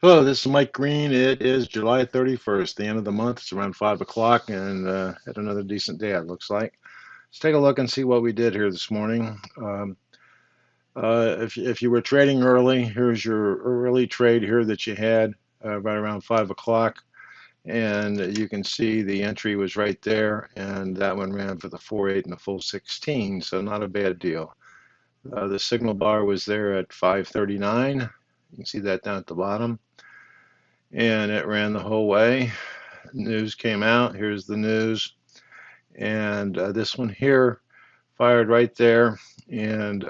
Hello, this is Mike Green. It is July 31st, the end of the month. It's around 5 o'clock and had another decent day, it looks like. Let's take a look and see what we did here this morning. If you were trading early, here's your early trade here that you had right around 5 o'clock. And you can see the entry was right there, and that one ran for the 4.8 and the full 16, so not a bad deal. The signal bar was there at 5:39. You can see that down at the bottom. And it ran the whole way. News came out. Here's the news. And this one here fired right there. And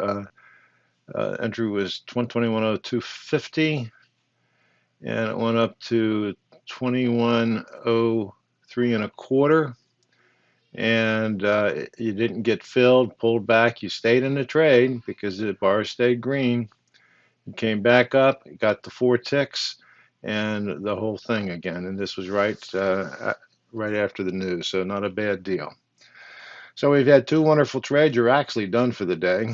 entry was 2102.50. And it went up to 2103 and a quarter. And you didn't get filled, pulled back. You stayed in the trade because the bar stayed green. You came back up, got the 4 ticks, and the whole thing again. And this was right after the news, so not a bad deal. So we've had 2 wonderful trades. You're actually done for the day.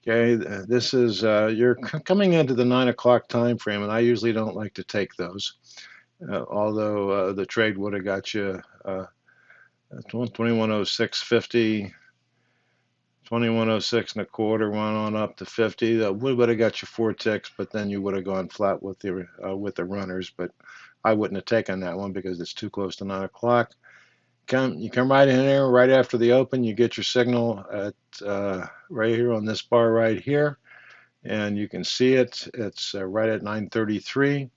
Okay, this is you're coming into the 9 o'clock time frame, and I usually don't like to take those. Although the trade would have got you 2106.50. 2106 and a quarter, went on up to 50. That would have got you 4 ticks, but then you would have gone flat with the runners. But I wouldn't have taken that one because it's too close to 9 o'clock. You come right in there right after the open. You get your signal at right here on this bar right here, and you can see it. It's right at 9:33.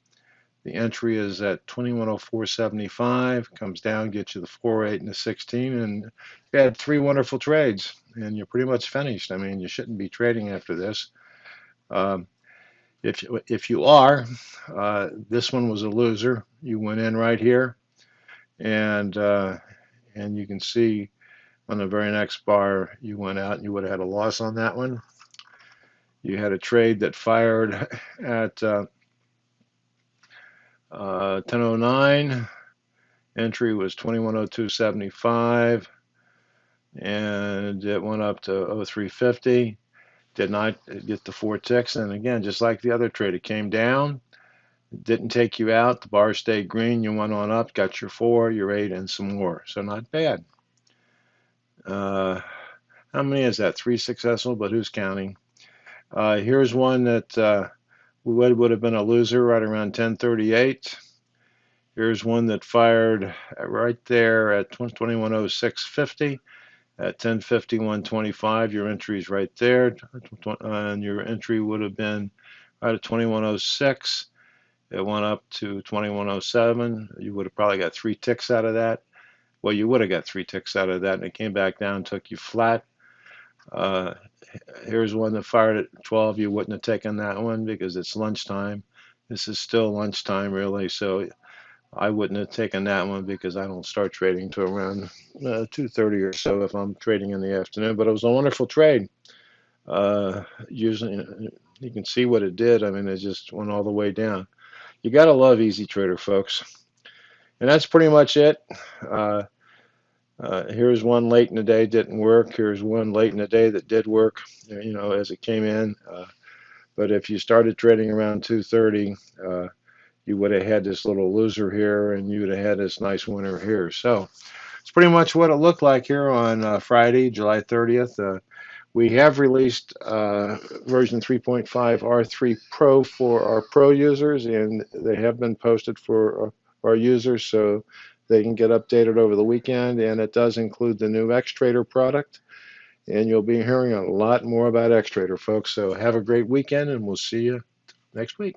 The entry is at 2104.75, comes down, gets you the 4.8 and the 16, and you had 3 wonderful trades, and you're pretty much finished. I mean, you shouldn't be trading after this. Um, if you are, this one was a loser. You went in right here, and you can see on the very next bar you went out, and you would have had a loss on that one. You had a trade that fired at 10:09. Entry was 2102.75, and it went up to 03.50. Did not get the 4 ticks, and again, just like the other trade, it came down. It didn't take you out. The bar stayed green. You went on up, got your 4, your 8, and some more. So not bad. How many is that? 3 successful, but who's counting? Here's one that would have been a loser right around 10:38. Here's one that fired right there at 2106.50 at 10:51.25. Your entry is right there, and your entry would have been right at 2106. It went up to 2107. You would have probably got 3 ticks out of that. Well, you would have got 3 ticks out of that, and it came back down, took you flat. Here's one that fired at 12. You wouldn't have taken that one because it's lunchtime. This is still lunchtime, really, so I wouldn't have taken that one because I don't start trading till around 2:30 or so if I'm trading in the afternoon. But it was a wonderful trade. Using, you can see what it did. I mean, it just went all the way down. You got to love Easy Trader, folks. And that's pretty much it. Here's one late in the day didn't work. Here's one late in the day that did work, as it came in. But if you started trading around 2:30, you would have had this little loser here, and you would have had this nice winner here. So it's pretty much what it looked like here on Friday, July 30th. We have released version 3.5 R3 Pro for our Pro users, and they have been posted for our users so they can get updated over the weekend. And it does include the new X-Trader product. And you'll be hearing a lot more about X-Trader, folks. So have a great weekend, and we'll see you next week.